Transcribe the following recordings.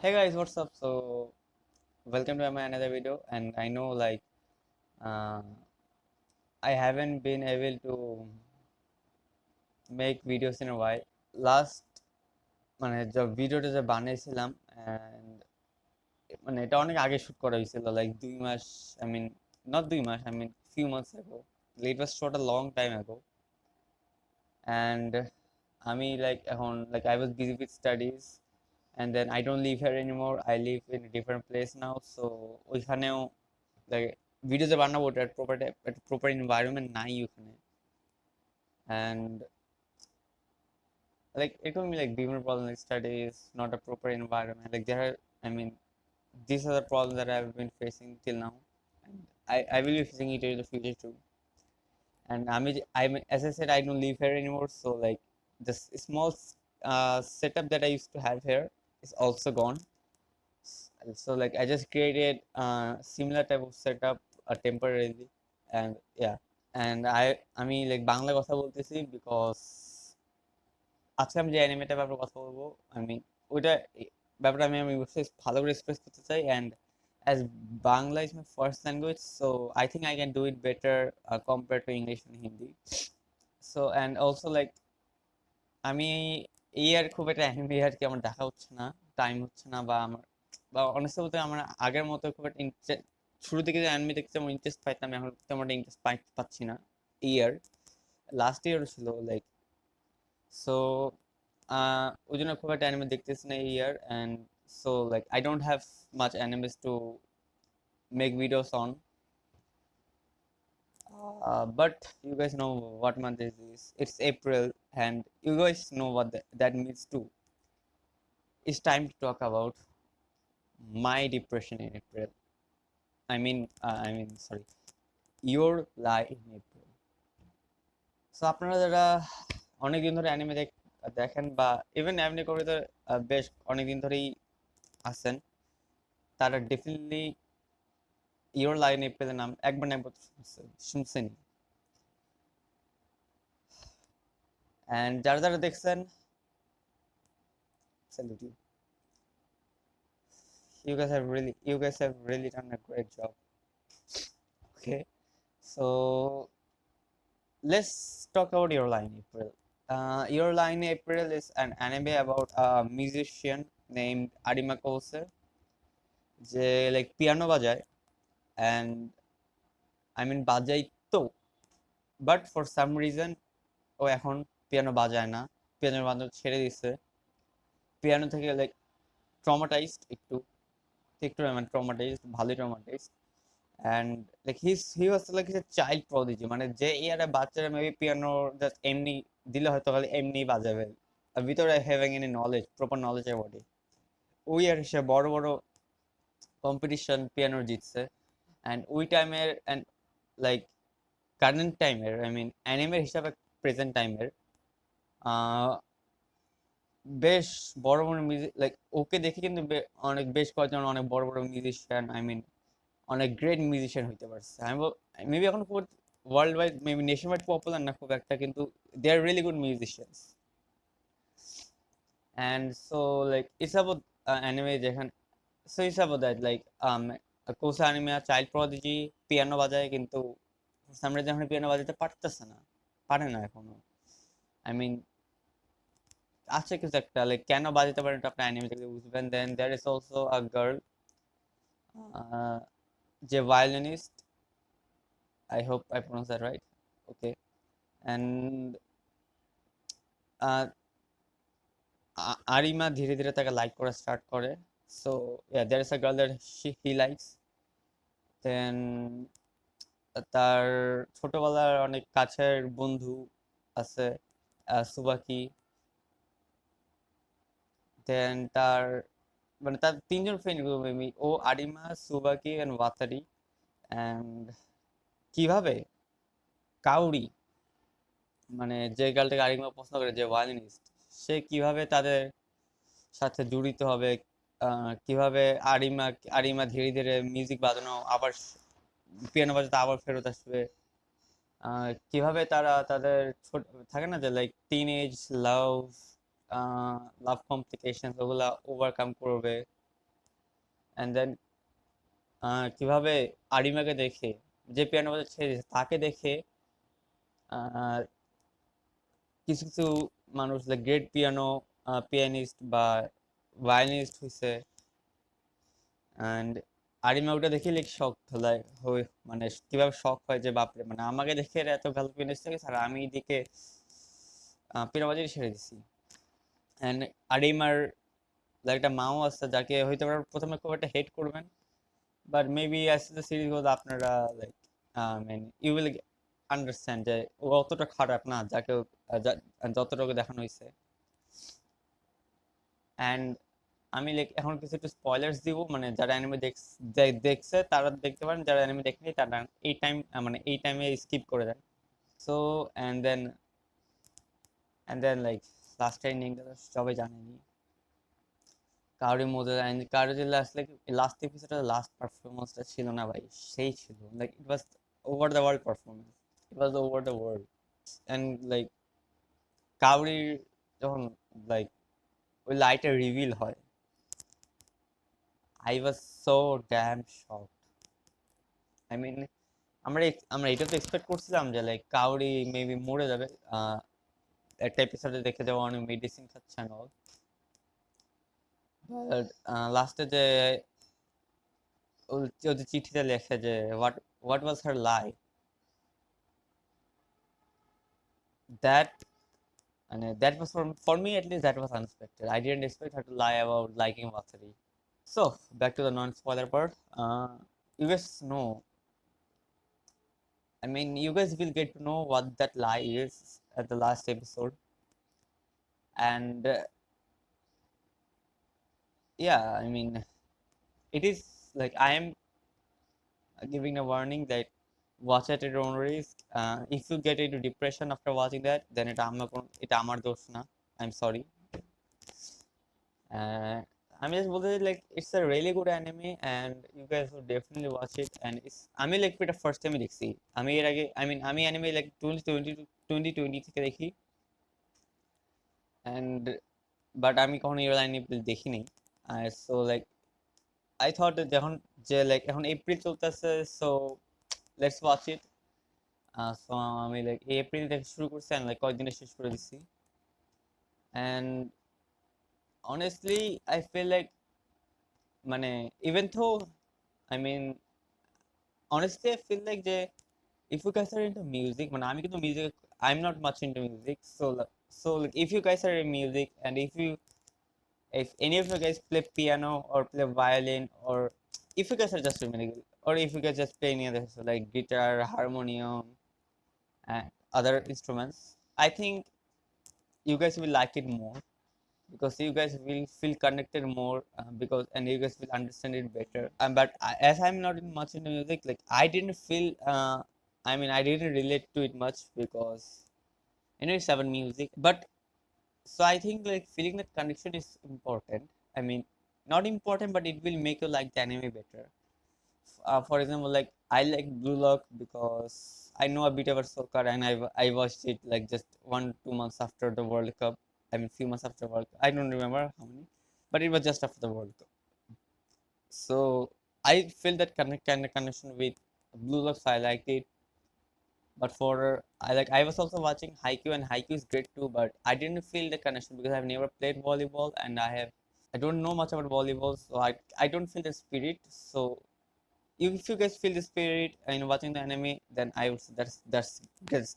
Hey guys, what's up? So, welcome to my another video. And I know uh, I haven't been able to make videos in a while. Last মানে যে ভিডিওটা যে বানিয়েছিলাম and মানে এটা অনেক আগে শুট করা হয়েছিল লাইক 2 মাস I mean not 2 মাস I mean few months ago. It was shot a long time ago and আমি এখন I was busy with studies and then I don't live here anymore. I live in a different place now. So ওইখানেও like video যে বানাবো ওটা proper environment নাই ওখানে and it took me different problems like studies not a proper environment there are I mean these are the problems that I've been facing till now and I will be facing it in the future too and I'm as I said I don't live here anymore so this small setup that I used to have here is also gone. So I just created a similar type of setup temporarily and yeah and আমি বাংলা কথা বলতেছি because আজকে আমি যে animator ব্যাপারে কথা বলবো আমি ওইটা ব্যাপারে আমি আমি অবশ্যই ভালো করে এক্সপ্রেস করতে চাই and as Bangla is my first language so I think I can do it better compare to English and Hindi so and also আমি এই আর খুব একটা অ্যানিমে আর কি আমার দেখা হচ্ছে না টাইম হচ্ছে না বা অনেস্ট বলতে আমার আগের মতো খুব একটা শুরু থেকে যে অ্যানিমে দেখতে আমার ইন্টারেস্ট পাইতাম এখন তেমন ইন্টারেস্ট পাচ্ছি না ইয়ার লাস্ট ইয়ারও ছিল সো ওই জন্য খুব একটা অ্যানিমে দেখতেছি না এই year and so I don't have much animes to make videos on but you guys know what month is this. It's April and you guys know what that means too. It's time to talk about my depression in April. Sorry, your lie in April. So আপনারা যারা অনেকদিন ধরে anime দেখেন বা even anime করে তো বেশ অনেকদিন ধরেই আছেন তারা ডেফিনেটলি ইয়োর লাইন এপ্রিলের নাম একবার না একবার শুনছেন অ্যান্ড যারা যারা দেখছেন salute you. You guys have really done a great job. Okay, so let's talk about Your Lie in April. Your Lie in April is an anime about a musician named Arima Kose যে piano বাজায় and I mean বাজাই তো but for some reason ও এখন piano বাজায় না piano বাজানো ছেড়ে দিচ্ছে পিয়ানো থেকে ট্রমাটাইজড একটু একটু মানে ট্রমাটাইজড ভালোই traumatised and he was a child prodigy মানে যে ইয়ারে বাচ্চারা মেবি পিয়ানো জাস্ট এমনি দিলে হয়তো খালি এমনি বাজাবে ভিতরে having any knowledge proper knowledge about it ওই আর সে বড় বড় কম্পিটিশন পিয়ানোর জিতছে অ্যান্ড ওই টাইমের অ্যান্ড লাইক কারেন্ট টাইমের আই মিন অ্যানিমের হিসাবে প্রেজেন্ট টাইমের বেশ বড় বড় মিউজিক ওকে দেখে কিন্তু অনেক বেশ কয়েকজন অনেক বড় বড় মিউজিশিয়ান আই মিন অনেক গ্রেট মিউজিশিয়ান হইতে পারছে আমি মেবি এখন খুব world wide maybe nation wide popular না খুব একটা কিন্তু they are really good musicians and so it's about anime যেখানে so it's about that Kousei anime child prodigy piano বাজায় কিন্তু সামনে যখন পিয়ানো বাজাতে পারতেছে না পারে না এখনো আই মিন আছে কিছু একটা কেন বাজাতে পারেন তো আপনি অ্যানিমে থেকে বুঝবেন then there is also a girl যে violinist I hope I pronounced that right. Okay. And আরিমা ধীরে ধীরে তাকে লাইক করা স্টার্ট করে so yeah there is a girl that he likes then তার ছোটবেলার অনেক কাছের বন্ধু আছে সুবাকি দেন তার তিনজন ফ্রেন্ড মেবি ও Arima Tsubaki and Watari and কিভাবে কাউরি মানে যে গার্লটাকে আরিমা পছন্দ করে যে ভায়োলিনিস্ট সে কিভাবে তাদের সাথে জড়িত হবে কিভাবে আরিমা আরিমা ধীরে ধীরে মিউজিক বাজানো আবার পিয়ানো বাজাতে আবার ফেরত আসবে কিভাবে তারা তাদের ছোট থাকে না যে টিন এজ লাভ লাভ কমপ্লিকেশন ওগুলা ওভারকাম করবে অ্যান্ড দেন কিভাবে আরিমাকে দেখে, যে পিয়ানো বাজার ছেড়ে দিয়েছে তাকে দেখে আহ, কিছু কিছু মানুষ লাইক গ্রেট পিয়ানিস্ট বা ভায়োলিনিস্ট হয়েছে। অ্যান্ড আরিমা ওটা দেখে লাইক শখ লাইক মানে কিভাবে শখ হয় যে বাপরে, মানে আমাকে দেখে এরা এত ভালো পিয়ানিস্ট থেকে আর আমি দিকে পিয়ানো বাজারই ছেড়ে দিছি। অ্যান্ড আরিমার একটা মাও আছে যাকে হয়তো আপনারা প্রথমে খুব একটা হেট করবেন, but maybe as the series goes আপনারা লাইক ইউ উইল আন্ডারস্ট্যান্ড যে ও অতটা খারাপ না যাকে যতটুকু দেখানো হয়েছে। অ্যান্ড আমি লাইক এখন কিছু একটু স্পয়লার্স দিব, মানে যারা অ্যানিমে দেখছে তারা দেখতে পারেন, যারা অ্যানিমে দেখেনি তারা এই টাইমে স্কিপ করে দেন। So and then like last ending সবাই জানেনি কারোর মধ্যে, কারোর যে লাস্ট এপিসোডে লাস্ট পারফরমেন্সটা ছিল না ভাই, সেই ছিল like it was over the world performance, it was over the world. And like কাউরির যখন লাইক ওই লাইটে রিভিল হয়, I was so damn shocked. I mean আমরা এটা তো এক্সপেক্ট করছিলাম যে লাইক কাউরি মেবি মরে যাবে, একটা এপিসোডে দেখে যাওয়া অনেক মেডিসিন খাচ্ছে না, বাট লাস্টে যে ওদের চিঠিতে লেখে যে what what was her lie, that মানে that was for me at least that was unexpected. I didn't expect her to lie about liking Vatsari. So back to the non-spoiler part. You guys know, I mean, you guys will get to know what that lie is at the last episode, and yeah, I mean, it is like I am giving a warning that watch at your own risk. If you get into depression after watching that, then এটা আমার দোষ না, I'm sorry. আমি just বলতে চাই like it's a really good anime and you guys would definitely watch it. And আমি like এটা first টাইমে দেখছি। আমি এর আগে আমি অ্যানিমে লাইক 2020 থেকে দেখি, অ্যান্ড বাট আমি কখনো এর অ্যানিমে দেখিনি। সো লাইক আই থট যখন যে লাইক এখন এপ্রিল চলতেছে, so let's watch it. So আমি লাইক এপ্রিল থেকে শুরু করছি অ্যান্ড লাইক কয়েকদিনে শেষ করে দিচ্ছি। And honestly I feel like মানে even though I mean, honestly, I feel like if you guys are into music, মানে আমি কিন্তু music, I'm not much into music, so like if you guys are in music and if any of you guys play piano or play violin, or if you guys are just musical, or if you guys just play any other so like guitar, harmonium, and other instruments, I think you guys will like it more because you guys will feel connected more, because and you guys will understand it better. But as I'm not in much into music, like I didn't feel I mean I didn't relate to it much because it's about music. But so I think like feeling that connection is important. I mean, not important, but it will make you like the anime better. For example, like I like Blue Lock because I know a bit about soccer and I watched it like just 1-2 months after the World Cup. I mean, few months after World Cup. I don't remember how many, but it was just after the World Cup. So I feel that kind of connection with Blue Lock, so I liked it. But I was also watching Haikyuu, and Haikyuu is great too, but I didn't feel the connection because I've never played volleyball and I don't know much about volleyball, so I don't feel the spirit. So if you guys feel the spirit in watching the anime, then I would say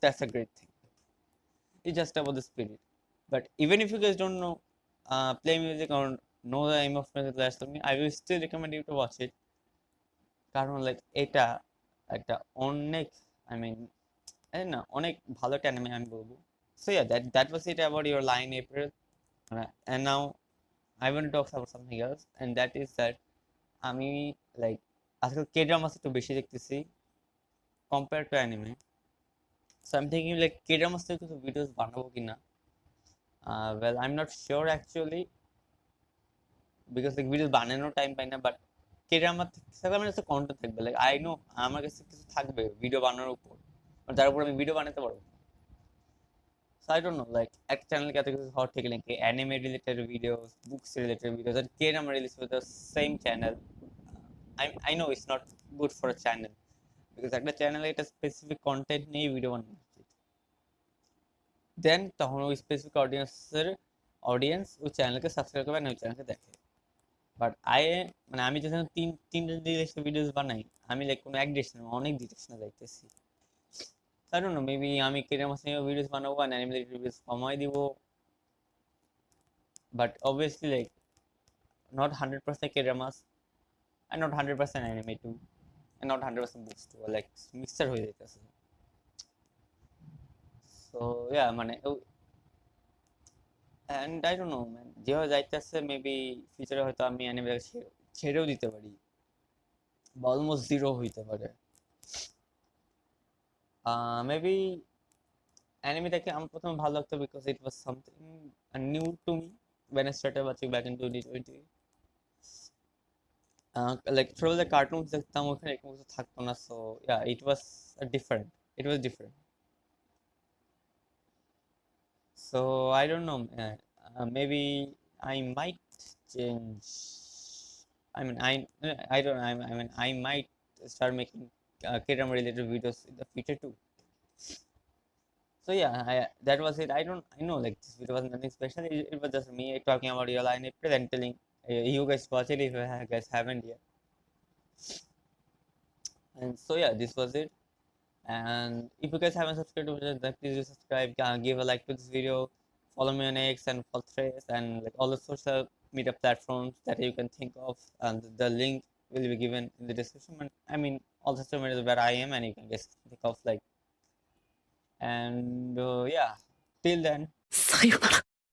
that's a great thing. It's just about the spirit. But even if you guys don't know play music or know the aim of music less than me, I will still recommend you to watch it. কারণ like এটা একটা অনেক I mean না অনেক ভালো একটা anime আমি বলবো। So yeah, that was it about your line April. And now I want to talk about something else, and that is that আমি লাইক আজকাল কে ড্রামাস একটু বেশি দেখতেছি কম্পেয়ার টু অ্যানিমে। সো আমি থিঙ্কিং লাইক কে dramas থেকে কিছু videos বানাবো কিনা। Well I am not sure actually because like videos বানানোর টাইম পাই না, বাট কে ড্রামা থাকলে আমার কাছে কন্টেন্ট থাকবে, লাইক আই নো আমার কাছে কিছু থাকবে ভিডিও বানানোর উপর, যার উপর আমি ভিডিও বানাতে পারবো। So I don't know like একটা চ্যানেলকে এত কিছু হওয়ার ঠিক নাকি anime related videos, books related videos, আর K drama related videos, same channel. I know it's not good for a channel because একটা চ্যানেলে একটা স্পেসিফিক কন্টেন্ট নিয়ে ভিডিও বানানো উচিত, দেন তখন ওই স্পেসিফিক অডিয়েন্স ওই চ্যানেলকে সাবস্ক্রাইব করবে না ওই চ্যানেলকে দেখে। বাট মানে আমি যখন তিনটা ডিরেকশন ভিডিওস বানাই, আমি লাইক কোনো এক ডিরেকশন অনেক ডিরেকশনে যাইতেছি। I don't know, maybe আমি কেরিয়ার মাস নিয়ে ভিডিওস বানাবো আর অ্যানিমেটেড ভিডিওস সময় দিব, but obviously like not 100% career মাস and not 100% anime too and not 100% books too, like mixture হয়ে যাইতেছে। সো ইয়া মানে and I don't know man, যেভাবে যাইতেছে মেবি ফিউচারে হয়তো আমি অ্যানিমে ছেড়েও দিতে পারি বা অলমোস্ট জিরো হইতে পারে। মেবি অ্যানিমে দেখে আমার প্রথমে ভালো লাগতো because it was something new to me when I started watching back in 2020. Like ছোটবেলায় কার্টুনস দেখতাম, ওখানে এরকম কিছু থাকতো না, so yeah it was different. So I don't know, maybe I might change. I mean, I don't. I mean, I might start making K-drama related videos in the future too. So yeah, that was it. I know like this video was nothing special. It was just me talking about real line and telling you guys watch it if you guys haven't yet. And so yeah, this was it. And if you guys haven't subscribed to it, then please do subscribe. Give a like to this video. Follow me on X and follow Threads and like all the social media platforms that you can think of. And the link will be given in the description. And I mean, all social media where I am, and you can just think of like. And yeah, till then. さよなら。